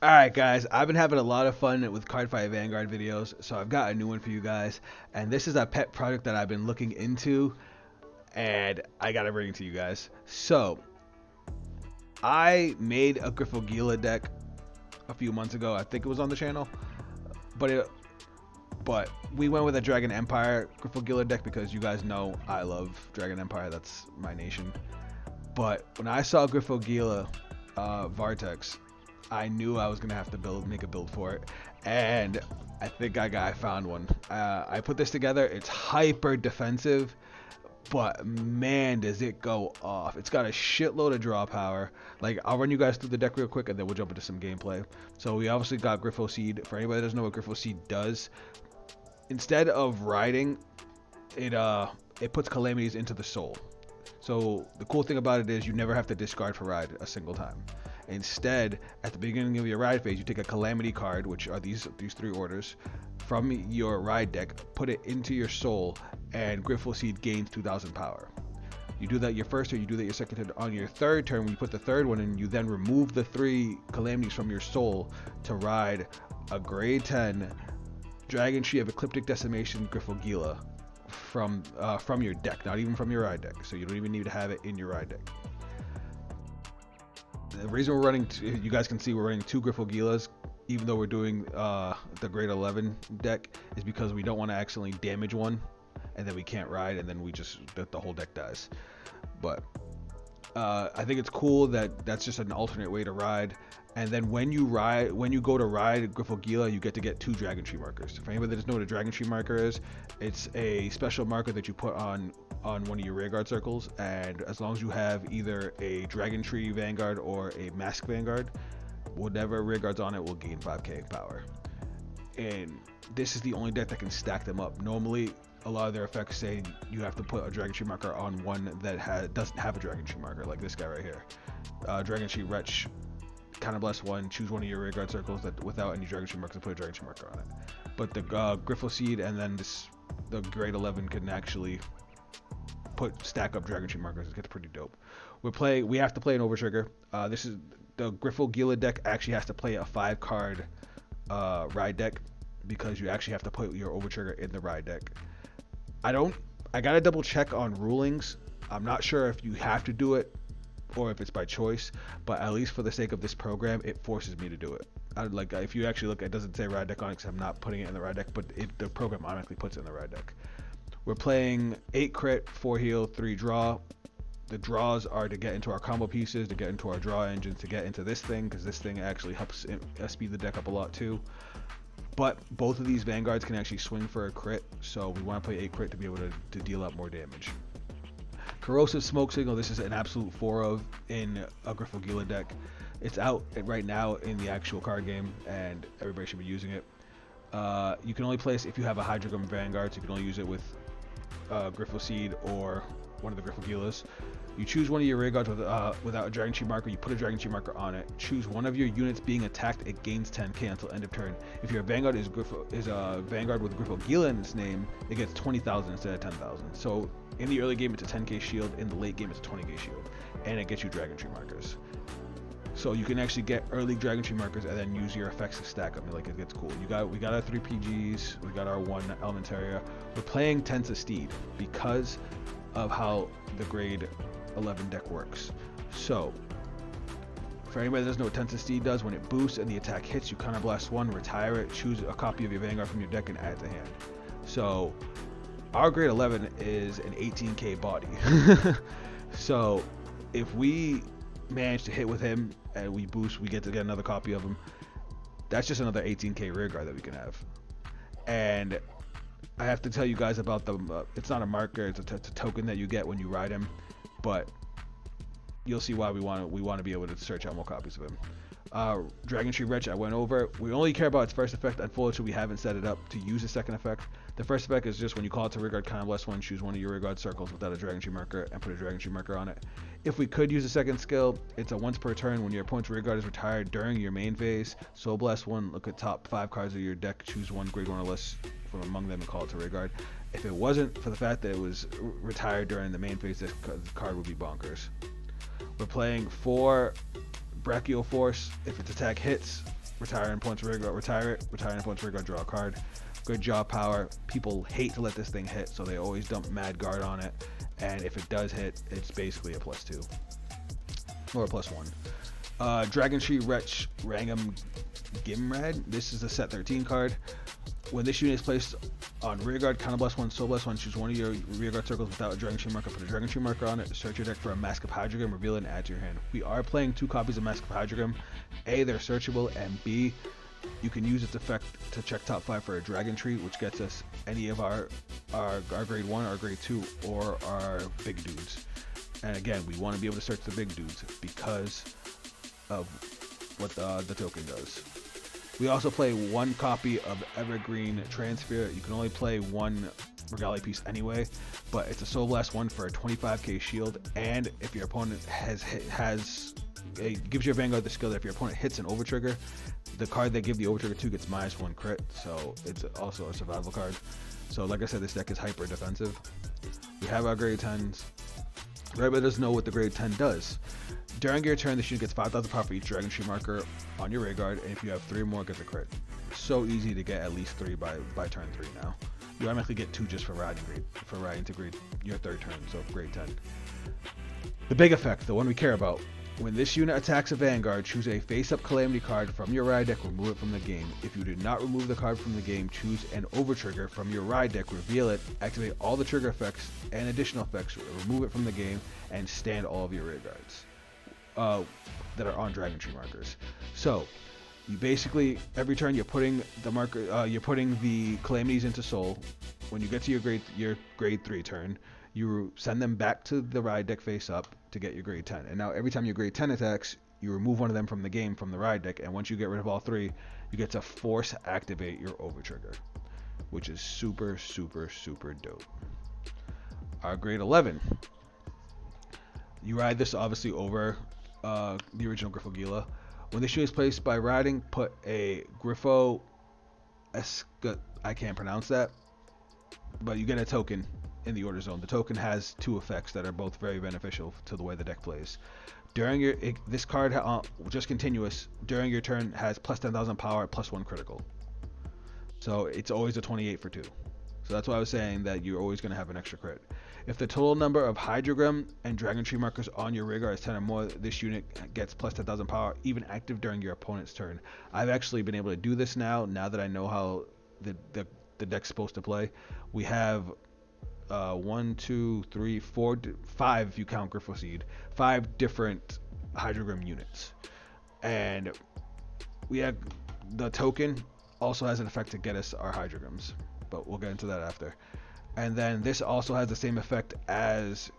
Alright guys, I've been having a lot of fun with Cardfight Vanguard videos, so I've got a new one for you guys. And this is a pet project that I've been looking into, and I gotta bring it to you guys. So, I made a Griphogila deck a few months ago. I think it was on the channel. But but we went with a Dragon Empire Griphogila deck because you guys know I love Dragon Empire, that's my nation. But when I saw Griphogila Vartex, I knew I was gonna have to make a build for it, and I think I found one. I put this together. It's hyper defensive, but man, does it go off! It's got a shitload of draw power. Like, I'll run you guys through the deck real quick, and then we'll jump into some gameplay. So we obviously got Griffo Seed. For anybody that doesn't know what Griffo Seed does, instead of riding, it puts calamities into the soul. So the cool thing about it is you never have to discard for ride a single time. Instead, at the beginning of your ride phase, you take a calamity card, which are these three orders, from your ride deck, put it into your soul, and Griffo Seed gains 2,000 power. You do that your first turn, you do that your second turn. On your third turn, when you put the third one in, you then remove the 3 calamities from your soul to ride a grade 10 Dragon Tree of Ecliptic Decimation Griphogila from your deck, not even from your ride deck. So you don't even need to have it in your ride deck. The reason we're running, you guys can see we're running 2 Griphogilas, even though we're doing the grade 11 deck, is because we don't want to accidentally damage one, and then we can't ride, and then the whole deck dies. But I think it's cool that that's just an alternate way to ride. And then when you go to ride Griphogila, you get to get 2 Dragon Tree markers. For anybody that doesn't know what a Dragon Tree marker is, it's a special marker that you put on one of your rearguard circles, and as long as you have either a Dragon Tree Vanguard or a Mask Vanguard, whatever rearguard's on it will gain 5k power. And this is the only deck that can stack them up. Normally, a lot of their effects say you have to put a Dragon Tree marker on one that doesn't have a Dragon Tree marker, like this guy right here. Dragon Tree Wretch, kind of bless one, choose one of your rearguard circles that without any Dragon Tree markers and put a Dragon Tree marker on it. But the Griffo Seed and then the grade 11 can actually stack up Dragon Tree markers. It gets pretty dope. We have to play an overtrigger. This is the Griphogila deck actually has to play a 5-card ride deck, because you actually have to put your overtrigger in the ride deck. I gotta double check on rulings. I'm not sure if you have to do it or if it's by choice, but at least for the sake of this program, it forces me to do it. If you actually look, it doesn't say ride deck on it because I'm not putting it in the ride deck, but the program automatically puts it in the ride deck. We're playing 8 crit, 4 heal, 3 draw. The draws are to get into our combo pieces, to get into our draw engines, to get into this thing, because this thing actually helps speed the deck up a lot too. But both of these Vanguards can actually swing for a crit, so we want to play 8 crit to be able to deal out more damage. Corrosive Smoke Signal, this is an absolute 4 of in a Griphogila deck. It's out right now in the actual card game, and everybody should be using it. You can only play this if you have a Hydreigon Vanguard, so you can only use it with Griffo Seed or one of the Griphogilas. You choose one of your rearguards without a Dragon Tree marker, you put a Dragon Tree marker on it. Choose one of your units being attacked, it gains 10k until end of turn. If your Vanguard is a Vanguard with Griphogila in its name, it gets 20,000 instead of 10,000. So in the early game it's a 10k shield, in the late game it's a 20k shield, and it gets you Dragon Tree markers. So you can actually get early Dragon Tree markers and then use your effects to stack them. Like, it gets cool. We got our 3 PGs, we got our 1 Elementaria. We're playing Tensa Steed because of how the grade 11 deck works. So for anybody that doesn't know what Tensa Steed does, when it boosts and the attack hits, you counter blast 1, retire it, choose a copy of your Vanguard from your deck and add it to hand. So our grade 11 is an 18k body. So if we manage to hit with him and we boost, we get another copy of him. That's just another 18k rearguard that we can have. And I have to tell you guys about it's not a marker, it's a token that you get when you ride him, but you'll see why we want to be able to search out more copies of him. Dragon Tree Wretch, I went over. We only care about its first effect. Unfortunately, we haven't set it up to use the second effect. The first effect is just when you call it to rearguard, kind of bless 1, choose one of your rearguard circles without a Dragon Tree marker and put a Dragon Tree marker on it. If we could use a second skill, it's a once per turn when your opponent's rearguard is retired during your main phase. Soul Blast 1, look at top 5 cards of your deck, choose one grade 1 or less from among them and call it to rearguard. If it wasn't for the fact that it was retired during the main phase, this card would be bonkers. We're playing 4 Brachial Force. If its attack hits, retire an opponent's rear guard, retire it, retire an opponent's rear guard, draw a card. Good jaw power. People hate to let this thing hit, so they always dump mad guard on it. And if it does hit, it's basically a +2 or a +1. Dragon Tree Wretch Rangam Gimrad. This is a set 13 card. When this unit is placed on rear guard, counter +1, soul +1, choose one of your rear guard circles without a Dragon Tree marker, put a Dragon Tree marker on it, search your deck for a Mask of Hydrogram, reveal it, and add to your hand. We are playing 2 copies of Mask of Hydrogram. A, they're searchable, and B, you can use its effect to check top 5 for a Dragon Tree, which gets us any of our grade 1, our grade 2, or our big dudes. And again, we want to be able to search the big dudes because of what the token does. We also play 1 copy of Evergreen Transfer. You can only play 1 Regalia piece anyway, but it's a Soul Blast 1 for a 25k shield, and if your opponent it gives your Vanguard the skill that if your opponent hits an overtrigger, the card they give the overtrigger to gets -1 crit, so it's also a survival card. So like I said, this deck is hyper defensive. We have our grade 10s. Right, but doesn't know what the grade 10 does. During your turn, this unit gets 5,000 power for each Dragon Tree marker on your rear guard, and if you have 3 or more, it gets a crit. So easy to get at least 3 by turn 3 now. You automatically get 2 just for riding to grade your 3rd turn, so grade 10. The big effect, the one we care about. When this unit attacks a Vanguard, choose a face-up Calamity card from your ride deck, remove it from the game. If you do not remove the card from the game, choose an overtrigger from your ride deck, reveal it, activate all the trigger effects and additional effects, remove it from the game, and stand all of your rear guards that are on Dragon Tree markers. So you basically, every turn you're putting the marker, you're putting the calamities into soul. When you get to your grade 3 turn, you send them back to the ride deck face up to get your grade 10. And now every time your grade 10 attacks, you remove one of them from the game from the ride deck, and once you get rid of all 3, you get to force activate your overtrigger, which is super, super, super dope. Our grade 11. You ride this obviously over the original Griphogila. When this unit is placed by riding, put a Griffo I can't pronounce that, but you get a token in the order zone. The token has 2 effects that are both very beneficial to the way the deck plays. During this card, just continuous, during your turn has plus 10,000 power, +1 critical. So it's always a 28 for 2. So that's why I was saying that you're always going to have an extra crit. If the total number of Hydrogram and Dragon Tree markers on your rear guard is 10 or more, this unit gets plus 10,000 power, even active during your opponent's turn. I've actually been able to do this now that I know how the deck's supposed to play. We have 1, 2, 3, 4, 5 if you count Griphogila, 5 different Hydrogram units. And we have the token also has an effect to get us our Hydrograms, but we'll get into that after. And then this also has the same effect as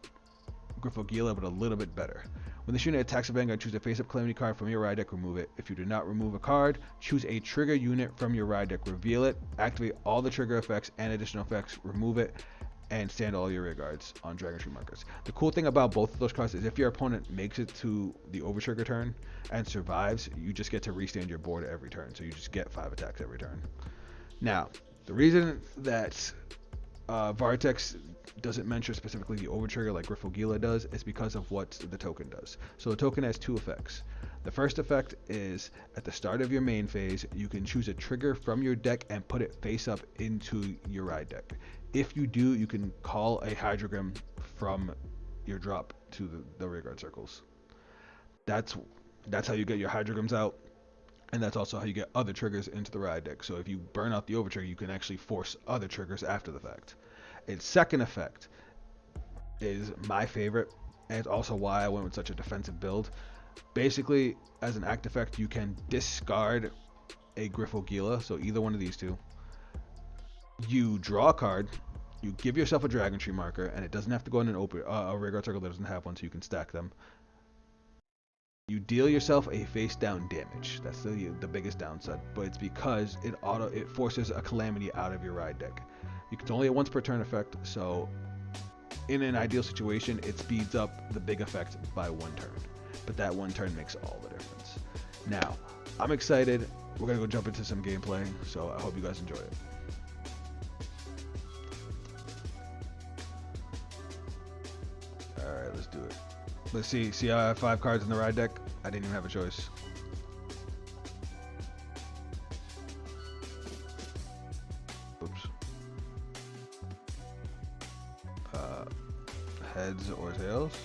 Griphogila, but a little bit better. When this unit attacks a Vanguard, choose a face-up Calamity card from your ride deck, remove it. If you do not remove a card, choose a trigger unit from your ride deck, reveal it, activate all the trigger effects and additional effects, remove it, and stand all your rear guards on Dragon Tree markers. The cool thing about both of those cards is if your opponent makes it to the overtrigger turn and survives, you just get to restand your board every turn, so you just get 5 attacks every turn. Now, the reason that Vartex doesn't mention specifically the overtrigger like Griphogila does is because of what the token does. So the token has 2 effects. The first effect is at the start of your main phase, you can choose a trigger from your deck and put it face up into your ride deck. If you do, you can call a Hydrogram from your drop to the rear guard circles. That's how you get your Hydrograms out, and that's also how you get other triggers into the ride deck. So if you burn out the overtrigger, you can actually force other triggers after the fact. Its second effect is my favorite, and it's also why I went with such a defensive build. Basically, as an act effect, you can discard a Griphogila, so either one of these 2. You draw a card, you give yourself a Dragon Tree marker, and it doesn't have to go in a rear guard circle that doesn't have one, so you can stack them. You deal yourself a face down damage. That's the biggest downside, but it's because it forces a Calamity out of your ride deck. It's only a once per turn effect, so in an ideal situation, it speeds up the big effect by 1 turn. But that 1 turn makes all the difference. Now, I'm excited. We're gonna go jump into some gameplay, so I hope you guys enjoy it. Alright, let's do it. Let's see how I have 5 cards in the ride deck? I didn't even have a choice. Heads or tails?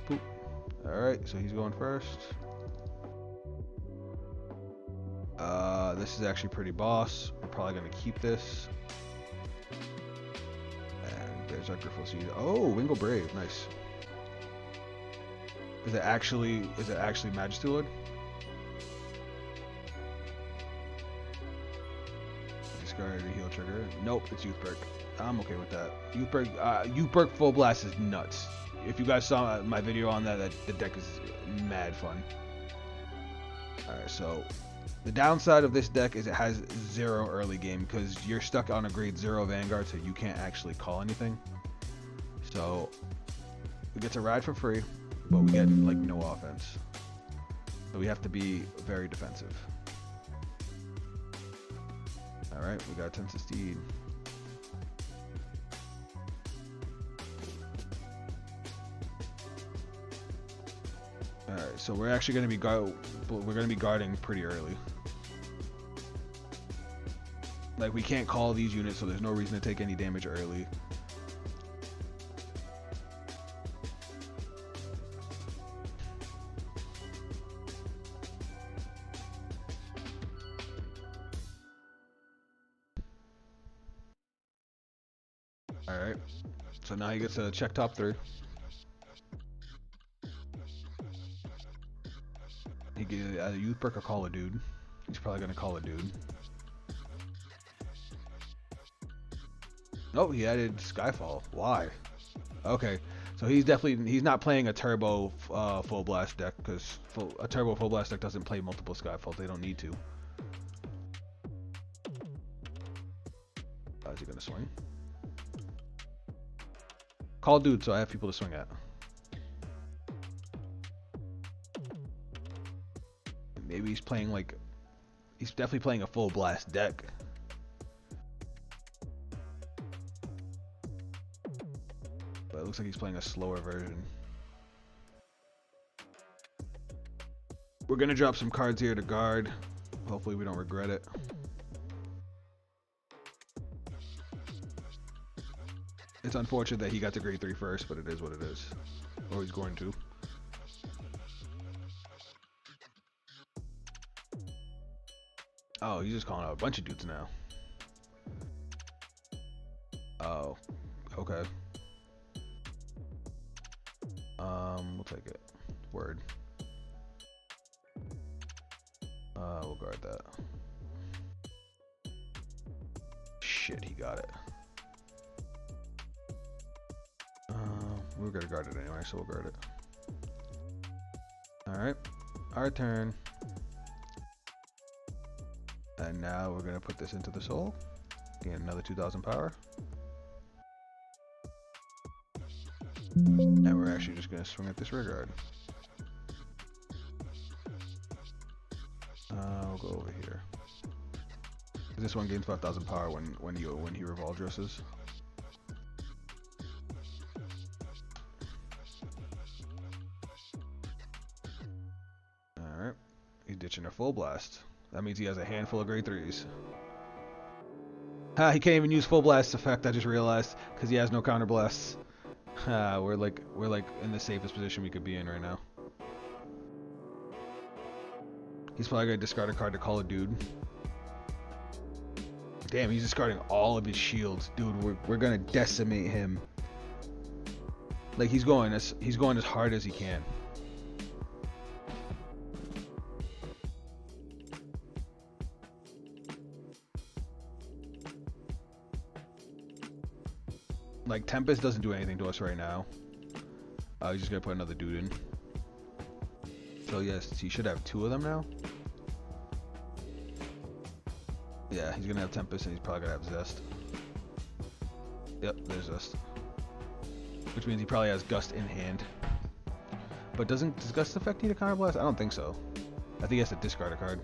Boop. Alright, so he's going first. This is actually pretty boss. We're probably going to keep this. And there's our Griphogila. Oh, Wingo Brave. Nice. Is it actually Majesty Lord? Discard a heal trigger. Nope, it's Youth Perk. I'm okay with that. Youth Perk Full Blast is nuts. If you guys saw my video on that the deck is mad fun. Alright, so the downside of this deck is it has 0 early game because you're stuck on a grade 0 Vanguard, so you can't actually call anything. So we get to ride for free, but we get like no offense. So we have to be very defensive. Alright, we got 10 Steed. Alright, so we're actually going to be guarding pretty early. Like, we can't call these units, so there's no reason to take any damage early. Alright, so now he gets to check top 3. He gets either Youth Perk or call a dude. He's probably going to call a dude. Oh, he added Skyfall. Why? Okay, so he's not playing a turbo full blast deck because a turbo full blast deck doesn't play multiple Skyfalls. They don't need to. Is he gonna swing? Call dude, so I have people to swing at. Maybe he's playing he's definitely playing a full blast deck. It looks like he's playing a slower version. We're gonna drop some cards here to guard. Hopefully we don't regret it. It's unfortunate that he got to grade 3 first, but it is what it is. Or he's going to. Oh, he's just calling out a bunch of dudes now. Oh, okay. We'll take it. Word. We'll guard that. Shit, he got it. We were gonna guard it anyway, so we'll guard it. Alright, our turn. And now we're gonna put this into the soul. Gain another 2,000 power. And we're actually just going to swing at this rear guard. We'll go over here. This one gains 5,000 power when he revolve dresses. Alright. He's ditching a full blast. That means he has a handful of grade 3s. Ha, he can't even use full blast effect, I just realized, because he has no counter blasts. We're like in the safest position we could be in right now. He's probably gonna discard a card to call a dude. Damn, he's discarding all of his shields, dude. We're gonna decimate him. Like he's going as hard as he can. Like, Tempest doesn't do anything to us right now. He's just gonna put another dude in. So yes, he should have 2 of them now. Yeah, he's gonna have Tempest and he's probably gonna have Zest. Yep, there's Zest. Which means he probably has Gust in hand. But does Gust effect need a counter blast? I don't think so. I think he has to discard a card.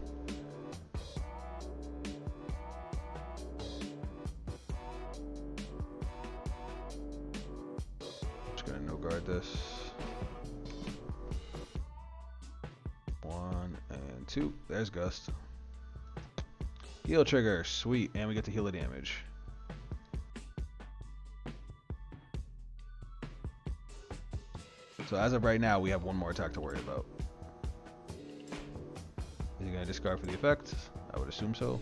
Guard this. 1 and 2. There's Gust. Heal trigger, sweet, and we get to heal the damage. So as of right now, we have one more attack to worry about. Is he going to discard for the effect? I would assume so.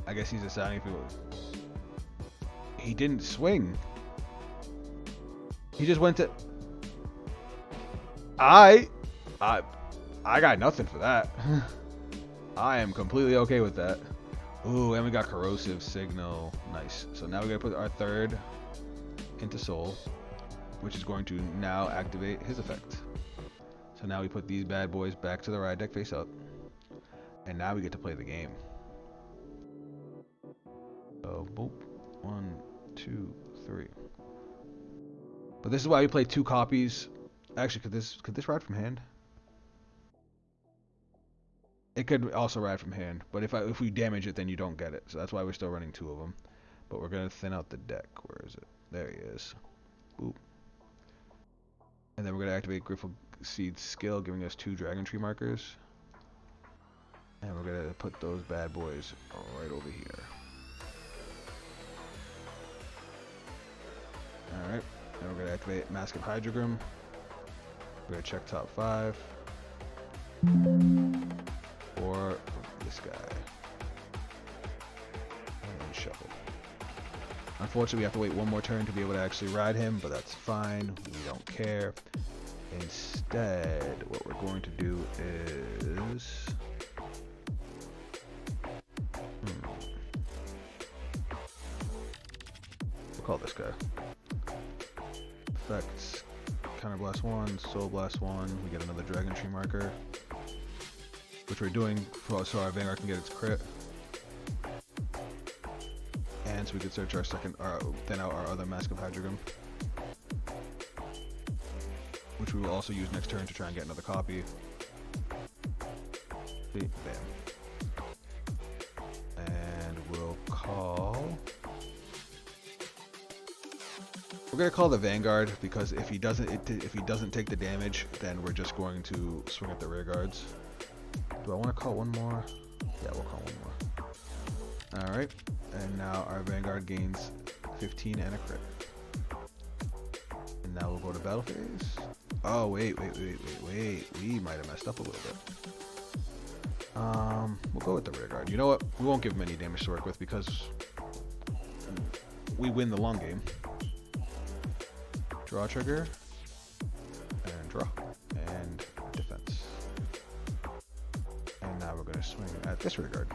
I guess he's deciding if he was. He didn't swing. He just went to. I got nothing for that. I am completely okay with that. Ooh, and we got corrosive signal. Nice. So now we gotta put our third into soul, which is going to now activate his effect. So now we put these bad boys back to the ride deck face up, and now we get to play the game. So boop, 1, 2, 3. But this is why we play 2 copies. Actually, could this ride from hand? It could also ride from hand, but if we damage it, then you don't get it. So that's why we're still running 2 of them. But we're gonna thin out the deck. Where is it? There he is. Boop. And then we're gonna activate Griphogil's skill, giving us 2 Dragon Tree markers. And we're gonna put those bad boys right over here. All right. And we're gonna activate Mask of Hydrogram. We're gonna check top 5. Or this guy. And shuffle. Unfortunately, we have to wait one more turn to be able to actually ride him, but that's fine. We don't care. Instead, what we're going to do is... we'll call this guy. Effects. Counter Blast 1, Soul Blast 1. We get another Dragon Tree marker, which we're doing so our Vanguard can get its crit. And so we could search our thin out our other Mask of Hydrogram, which we will also use next turn to try and get another copy. See? Bam. And we'll call... we're gonna call the Vanguard, because if he doesn't take the damage, then we're just going to swing at the rear guards. Do I want to call one more? Yeah, we'll call one more. Alright, and now our Vanguard gains 15 and a crit. And now we'll go to battle phase. Oh, wait. We might have messed up a little bit. We'll go with the rear guard. You know what? We won't give him any damage to work with because we win the long game. Draw trigger. And draw. And defense. And now we're going to swing at this rear guard.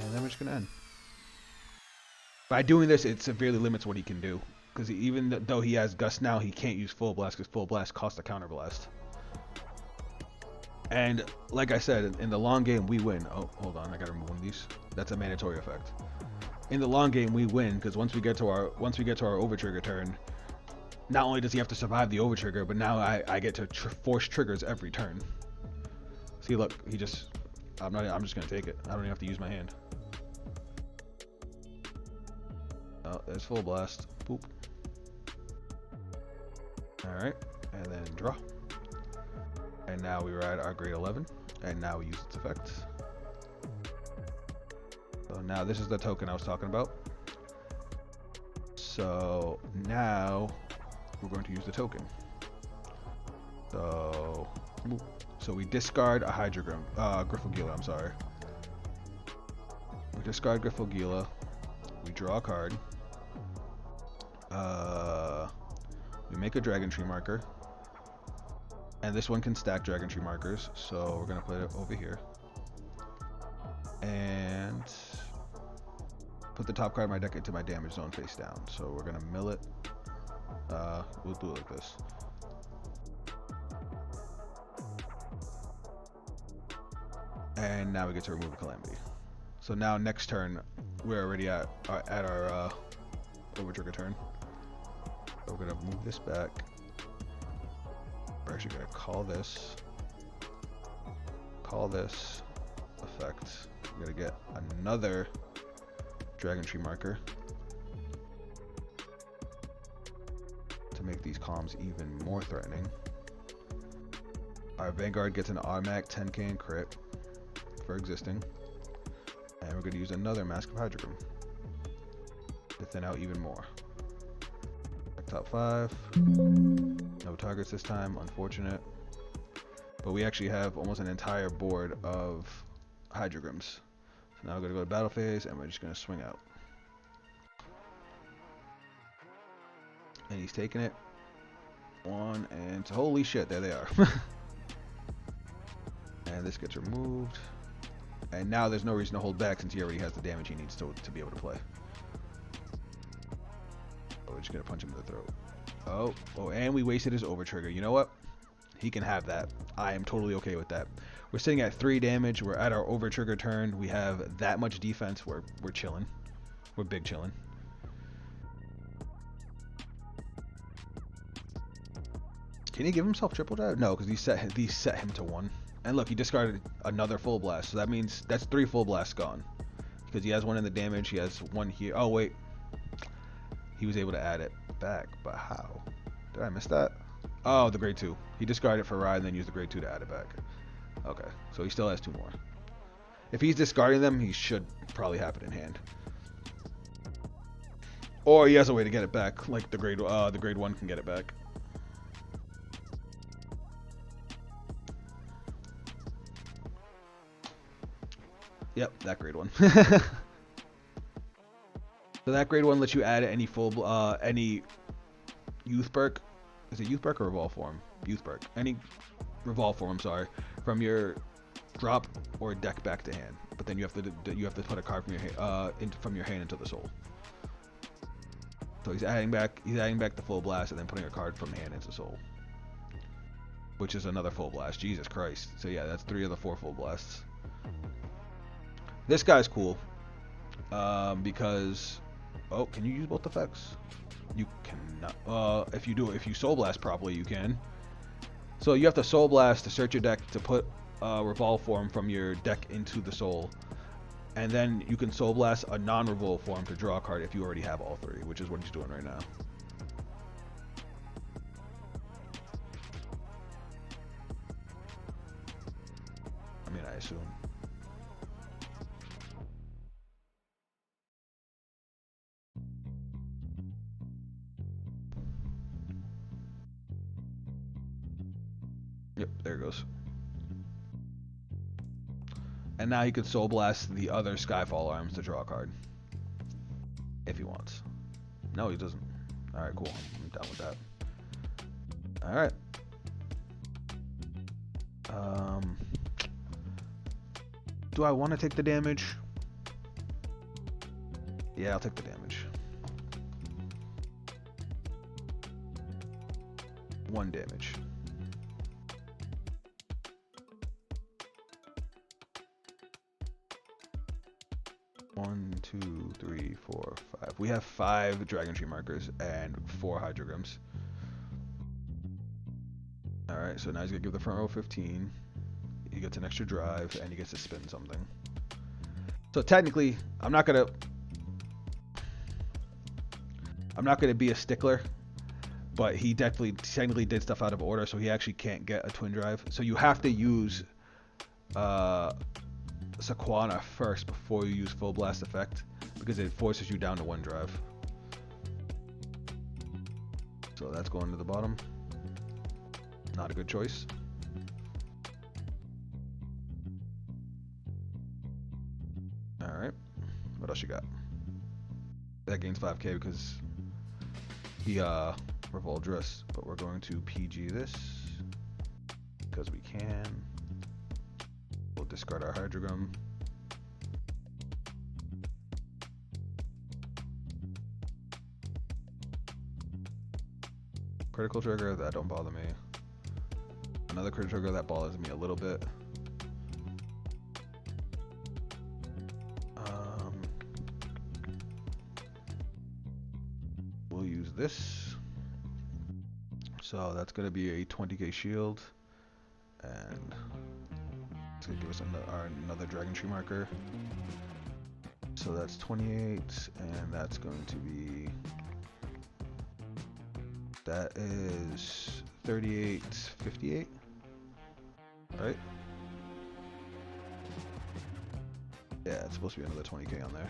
And then we're just going to end. By doing this, it severely limits what he can do. Because even though he has Gust now, he can't use Full Blast because Full Blast costs a Counter Blast. And like I said, in the long game, we win. Oh, hold on. I got to remove one of these. That's a mandatory effect. In the long game, we win because once we get to our over trigger turn, not only does he have to survive the over trigger, but now I get to force triggers every turn. See, look, he just I'm just gonna take it. I don't even have to use my hand. Oh, there's Full Blast. Boop. All right, and then draw. And now we ride our grade 11, and now we use its effect. So now this is the token I was talking about. So now we're going to use the token. So we discard a Griphogila, I'm sorry. We discard Griphogila. We draw a card. We make a Dragon Tree marker. And this one can stack Dragon Tree markers, so we're going to put it over here. And put the top card of my deck into my damage zone face down. So we're going to mill it. We'll do it like this. And now we get to remove a Calamity. So now next turn, we're already at our over trigger turn. So we're going to move this back. We're actually going to call this effect We're gonna get another Dragon Tree marker to make these columns even more threatening. Our Vanguard gets an automatic 10k in crit for existing. And we're going to use another Mask of Hydrogram to thin out even more. Top 5. No targets this time, unfortunate. But we actually have almost an entire board of Hydrograms. So now we're going to go to battle phase and we're just going to swing out. And he's taking it. 1 and 2. Holy shit, there they are. And this gets removed. And now there's no reason to hold back since he already has the damage he needs to be able to play. Oh, we're just going to punch him in the throat. Oh, and we wasted his over trigger. You know what? He can have that. I am totally okay with that. We're sitting at 3 damage. We're at our over trigger turn. We have that much defense. We're chilling. We're big chilling. Can he give himself triple drive? No, because he set him to 1. And look, he discarded another full blast. So that means that's 3 full blasts gone. Because he has 1 in the damage. He has 1 here. Oh, wait. He was able to add it back. But how? Did I miss that? Oh, the grade 2. He discarded it for ride and then used the grade 2 to add it back. Okay. So he still has 2 more. If he's discarding them, he should probably have it in hand. Or he has a way to get it back. Like the grade 1 can get it back. Yep, that grade 1. So that grade 1 lets you add any any youth perk. Is it youth perk or revolve form? Youth perk. Any revolve form, I'm sorry, from your drop or deck back to hand. But then you have to put a card from your hand into the soul. So he's adding back the full blast and then putting a card from hand into soul, which is another full blast. Jesus Christ. So yeah, that's 3 of the 4 full blasts. This guy's cool because can you use both effects? You cannot. If you soul blast properly, you can. So you have to soul blast to search your deck to put revolve form from your deck into the soul, and then you can soul blast a non-revolve form to draw a card if you already have all 3, which is what he's doing right now. I mean, I assume. Yep, there it goes. And now he could soul blast the other Skyfall arms to draw a card. If he wants. No, he doesn't. Alright, cool. I'm down with that. Alright. Do I want to take the damage? Yeah, I'll take the damage. 1 damage. One, 2, 3, 4, 5. We have 5 Dragon Tree markers and 4 Hydrograms. Alright, so now he's gonna give the front row 15. He gets an extra drive and he gets to spin something. So technically, I'm not gonna be a stickler, but he definitely technically did stuff out of order, so he actually can't get a twin drive. So you have to use Sequana first before you use full blast effect, because it forces you down to 1 drive. So that's going to the bottom. Not a good choice. Alright, what else you got? That gains 5k because he revolved dress, but we're going to PG this because we can. We'll discard our Hydrogram. Critical trigger, that don't bother me. Another critical trigger, that bothers me a little bit. We'll use this. So that's going to be a 20k shield. And It's gonna give us another Dragon Tree marker. So that's 28, and that's going to be, that is 38.58, right? Yeah, it's supposed to be another 20k on there.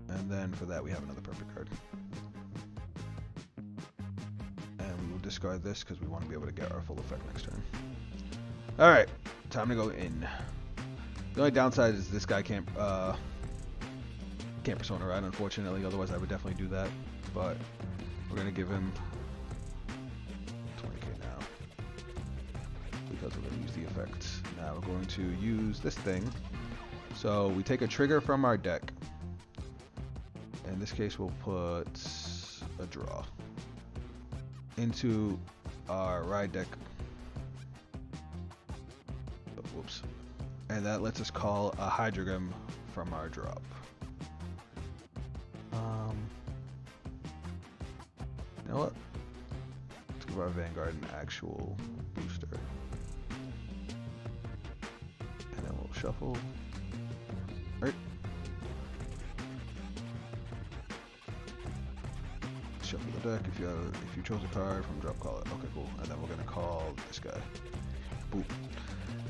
And then for that we have another perfect card. And we will discard this because we want to be able to get our full effect next turn. Alright, time to go in. The only downside is this guy can't Persona Ride, unfortunately, otherwise I would definitely do that. But we're going to give him 20k now because we're going to use the effects. Now we're going to use this thing. So we take a trigger from our deck. In this case, we'll put a draw into our ride deck. Oh, whoops. And that lets us call a Hydrogram from our drop. You know what? Let's give our Vanguard an actual booster. And then we'll shuffle. Right. Shuffle the deck if you chose a card from drop, call it. Okay, cool. And then we're gonna call this guy. Boop.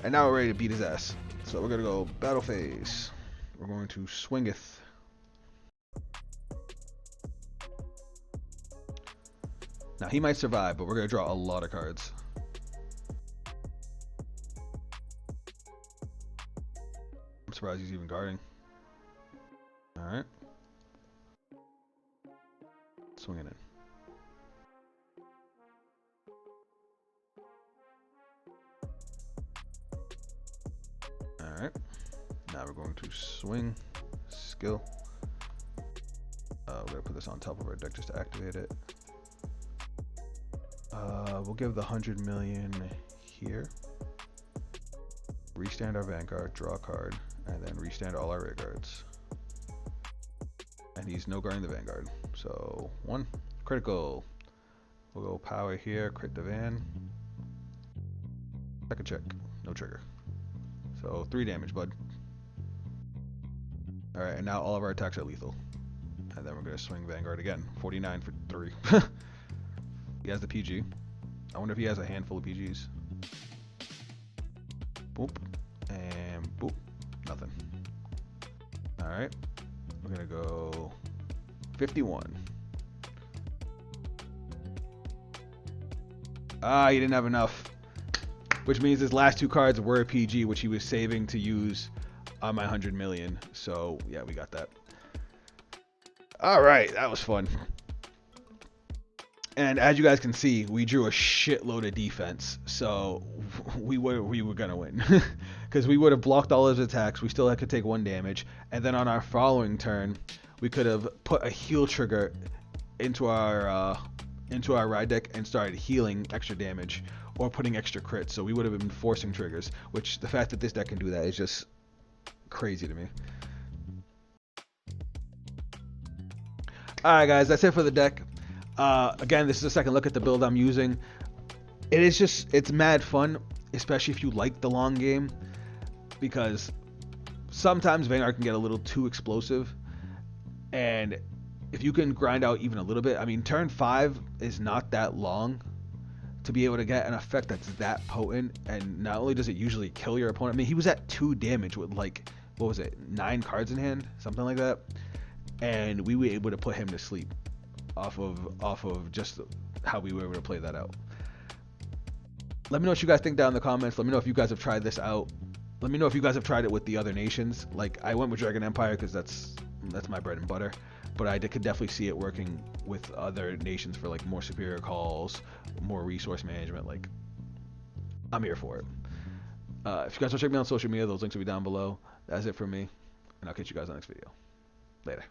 And now we're ready to beat his ass. So we're gonna go battle phase. We're going to swingeth. Now he might survive, but we're gonna draw a lot of cards. I'm surprised he's even guarding. Alright. Swinging in. Alright. Now we're going to swing. Skill. We're gonna put this on top of our deck just to activate it. We'll give the 100 million here. Restand our Vanguard, draw a card, and then restand all our rear guards. And he's no guarding the Vanguard. So, 1. Critical. We'll go power here, crit the Van. Second check. No trigger. So, 3 damage, bud. Alright, and now all of our attacks are lethal. And then we're going to swing Vanguard again. 49 for 3. He has the PG. I wonder if he has a handful of PGs. Boop. And boop. Nothing. Alright. We're going to go 51. Ah, he didn't have enough. Which means his last 2 cards were a PG, which he was saving to use on my 100 million. So, yeah, we got that. Alright, that was fun. And as you guys can see, we drew a shitload of defense, so we were gonna win, because we would have blocked all his attacks. We still could take 1 damage, and then on our following turn, we could have put a heal trigger into our ride deck and started healing extra damage or putting extra crits. So we would have been forcing triggers, which the fact that this deck can do that is just crazy to me. All right, guys, that's it for the deck. Again, this is a second look at the build I'm using. It's mad fun, especially if you like the long game, because sometimes Vanguard can get a little too explosive, and if you can grind out even a little bit, I mean, turn 5 is not that long to be able to get an effect that's that potent, and not only does it usually kill your opponent, I mean, he was at 2 damage with, like, what was it, 9 cards in hand, something like that, and we were able to put him to sleep off of just how we were able to play that out. Let me know what you guys think down in the comments. Let me know if you guys have tried this out. Let me know if you guys have tried it with the other nations. Like, I went with Dragon Empire because that's my bread and butter, but I could definitely see it working with other nations for like more superior calls, more resource management. Like, I'm here for it. If you guys want to check me out on social media, those links will be down below. That's it from me, and I'll catch you guys on the next video. Later.